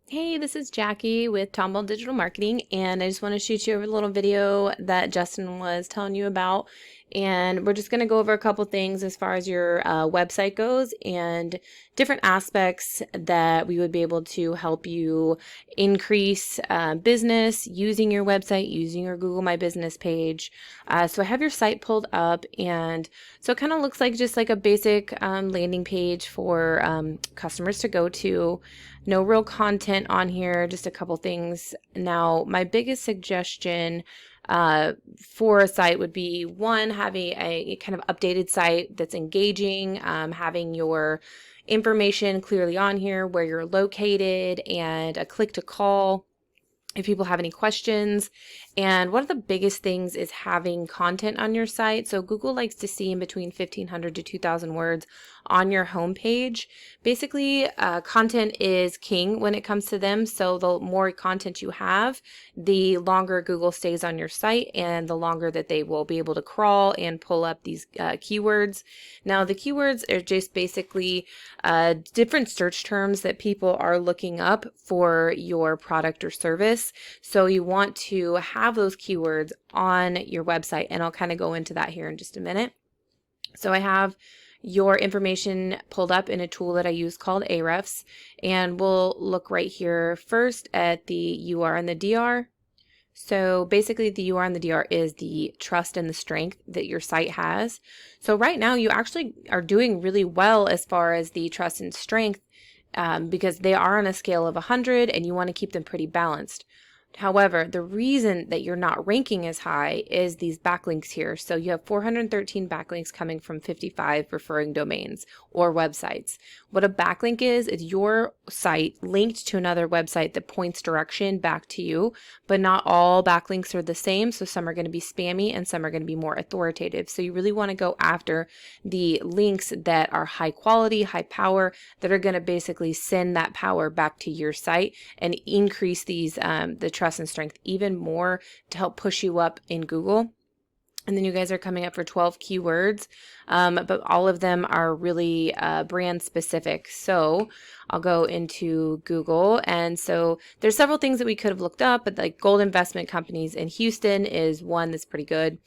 Hey, this is Jackie with Tomball Digital Marketing, and I just want to shoot you over a little video that Justin was telling you about. And we're just going to go over a couple things as far as your website goes and different aspects that we would be able to help you increase business using your website, using your Google My Business page. So I have your site pulled up, and so it kind of looks like just like a basic landing page for customers to go to. No real content on here, just a couple things. Now, my biggest suggestion for a site would be one, having a kind of updated site that's engaging, having your information clearly on here, where you're located, and a click to call if people have any questions. And one of the biggest things is having content on your site. So Google likes to see in between 1,500 to 2,000 words on your homepage. Basically, content is king when it comes to them. So the more content you have, the longer Google stays on your site and the longer that they will be able to crawl and pull up these keywords. Now, the keywords are just basically different search terms that people are looking up for your product or service. So you want to have those keywords on your website, and I'll kind of go into that here in just a minute. So I have your information pulled up in a tool that I use called Ahrefs, and we'll look right here first at the UR and the DR. So basically the UR and the DR is the trust and the strength that your site has. So right now you actually are doing really well as far as the trust and strength because they are on a scale of 100 and you want to keep them pretty balanced. However, the reason that you're not ranking as high is these backlinks here. So you have 413 backlinks coming from 55 referring domains or websites. What a backlink is your site linked to another website that points direction back to you, but not all backlinks are the same. So some are going to be spammy and some are going to be more authoritative. So you really want to go after the links that are high quality, high power, that are going to basically send that power back to your site and increase these the trust and strength even more to help push you up in Google. And then you guys are coming up for 12 keywords, but all of them are really brand specific. So I'll go into Google. And so there's several things that we could have looked up, but like gold investment companies in Houston is one that's pretty good.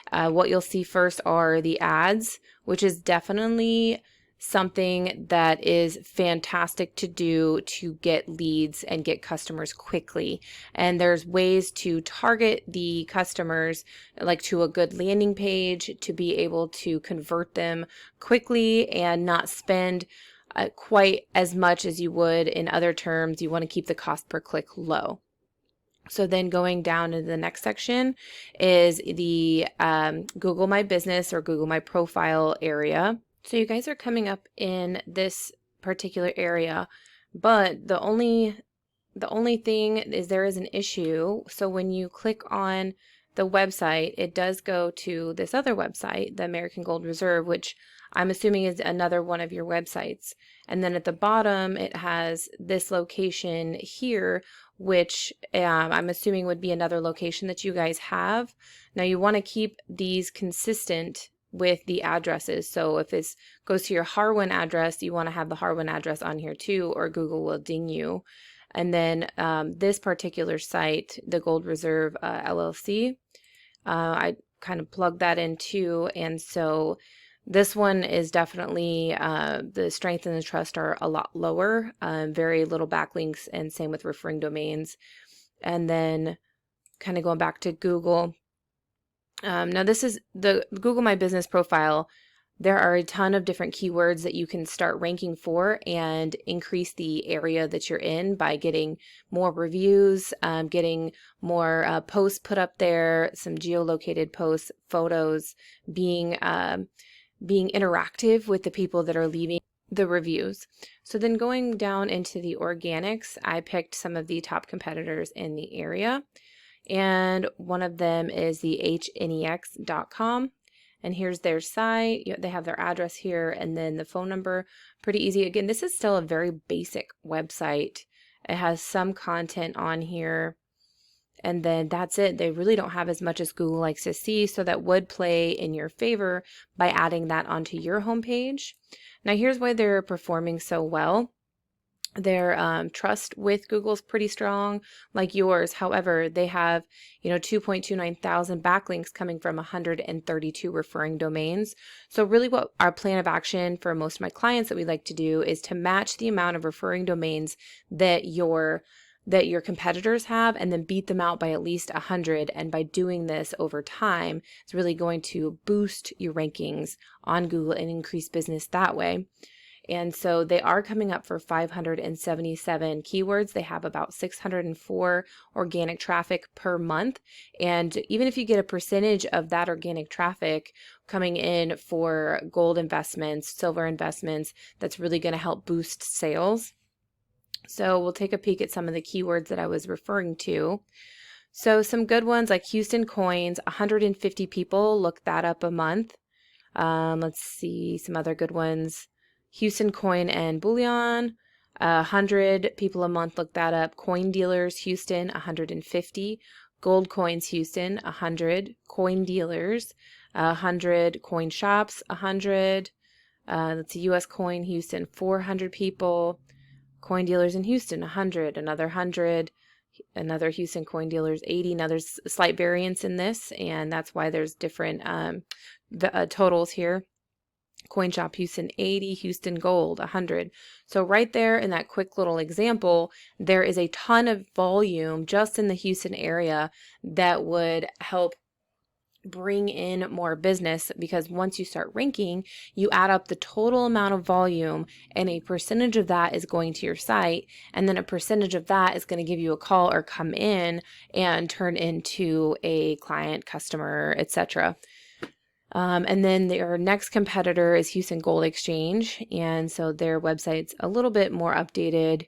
What you'll see first are the ads, which is definitely something that is fantastic to do to get leads and get customers quickly. And there's ways to target the customers like to a good landing page to be able to convert them quickly and not spend quite as much as you would in other terms. You want to keep the cost per click low. So then going down to the next section is the Google My Business or Google My Profile area. So you guys are coming up in this particular area, but the only thing is there is an issue. So when you click on the website, it does go to this other website, the American Gold Reserve, which I'm assuming is another one of your websites. And then at the bottom, it has this location here, which I'm assuming would be another location that you guys have. Now you want to keep these consistent with the addresses. So if this goes to your Harwin address, you want to have the Harwin address on here too, or Google will ding you. And then this particular site, the Gold Reserve LLC, I kind of plugged that in too. And so this one is definitely, the strength and the trust are a lot lower, very little backlinks, and same with referring domains. And then kind of going back to Google. Now this is the Google My Business profile. There are a ton of different keywords that you can start ranking for and increase the area that you're in by getting more reviews, getting more posts put up there, some geolocated posts, photos, being interactive with the people that are leaving the reviews. So then going down into the organics, I picked some of the top competitors in the area. And one of them is the hnex.com. And here's their site. They have their address here and then the phone number. Pretty easy. Again, this is still a very basic website. It has some content on here. And then that's it. They really don't have as much as Google likes to see. So that would play in your favor by adding that onto your homepage. Now here's why they're performing so well. Their trust with Google's pretty strong, like yours. However, they have, 2.29 thousand backlinks coming from 132 referring domains. So really what our plan of action for most of my clients that we like to do is to match the amount of referring domains that your competitors have, and then beat them out by at least 100. And by doing this over time, it's really going to boost your rankings on Google and increase business that way. And so they are coming up for 577 keywords. They have about 604 organic traffic per month. And even if you get a percentage of that organic traffic coming in for gold investments, silver investments, that's really going to help boost sales. So we'll take a peek at some of the keywords that I was referring to. So some good ones like Houston coins, 150 people look that up a month. Let's see some other good ones. Houston coin and bullion, 100 people a month look that up. Coin dealers Houston, 150. Gold coins Houston, 100. Coin dealers, 100. Coin shops, 100. Let's see, U.S. coin Houston, 400 people. Coin dealers in Houston, 100. Another 100. Another Houston coin dealers, 80. Now there's a slight variance in this, and that's why there's different totals here. Coin shop Houston, 80. Houston gold, 100. So right there in that quick little example, there is a ton of volume just in the Houston area that would help bring in more business, because once you start ranking, you add up the total amount of volume, and a percentage of that is going to your site, and then a percentage of that is going to give you a call or come in and turn into a client, customer, etc. And then their next competitor is Houston Gold Exchange, and so their website's a little bit more updated.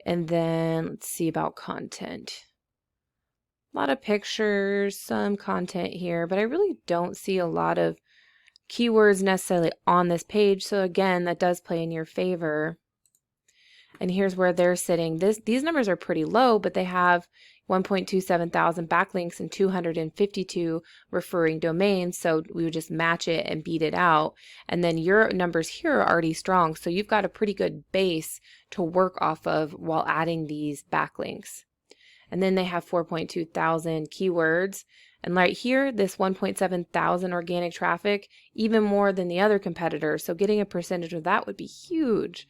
And then let's see about content. A lot of pictures, some content here, but I really don't see a lot of keywords necessarily on this page. So again, that does play in your favor. And here's where they're sitting. These numbers are pretty low, but they have 1.27 thousand backlinks and 252 referring domains. So we would just match it and beat it out. And then your numbers here are already strong. So you've got a pretty good base to work off of while adding these backlinks. And then they have 4.2 thousand keywords. And right here, this 1.7 thousand organic traffic, even more than the other competitors. So getting a percentage of that would be huge.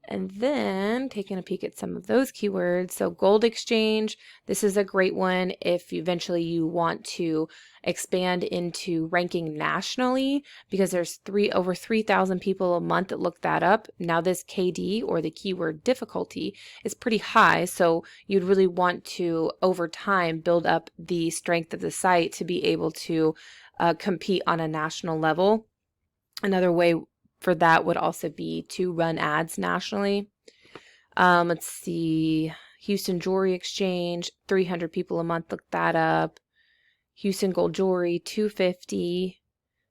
And then taking a peek at some of those keywords. So Gold Exchange, this is a great one if eventually you want to expand into ranking nationally, because there's over 3,000 people a month that look that up. Now this KD, or the keyword difficulty, is pretty high. So you'd really want to, over time, build up the strength of the site to be able to compete on a national level. Another way for that would also be to run ads nationally. Let's see, Houston Jewelry Exchange, 300 people a month look that up. Houston Gold Jewelry, 250.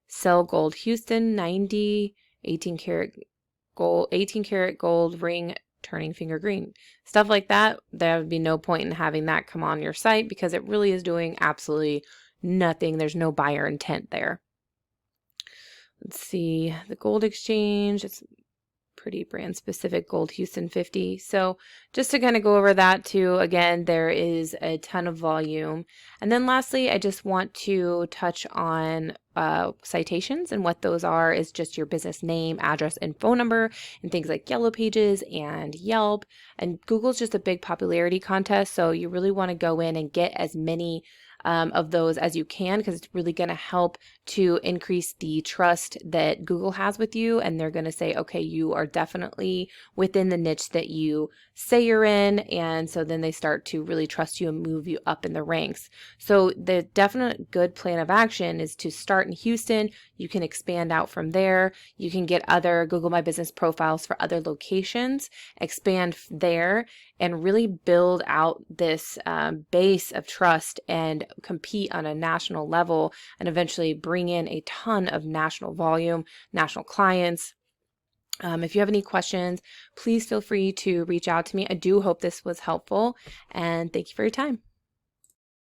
Sell Gold Houston, 90. 18 karat gold ring turning finger green. Stuff like that, there would be no point in having that come on your site, because it really is doing absolutely nothing. There's no buyer intent there. Let's see, the Gold Exchange, it's pretty brand specific, Gold Houston 50. So just to kind of go over that too, again, there is a ton of volume. And then lastly, I just want to touch on citations, and what those are is just your business name, address, and phone number, and things like Yellow Pages and Yelp. And Google's just a big popularity contest, so you really want to go in and get as many of those as you can, because it's really going to help to increase the trust that Google has with you, and they're going to say, okay, you are definitely within the niche that you say you're in, and so then they start to really trust you and move you up in the ranks. So the definite good plan of action is to start in Houston. You can expand out from there. You can get other Google My Business profiles for other locations, expand there, and really build out this base of trust and compete on a national level, and eventually bring in a ton of national volume, national clients. If you have any questions, please feel free to reach out to me. I do hope this was helpful, and thank you for your time.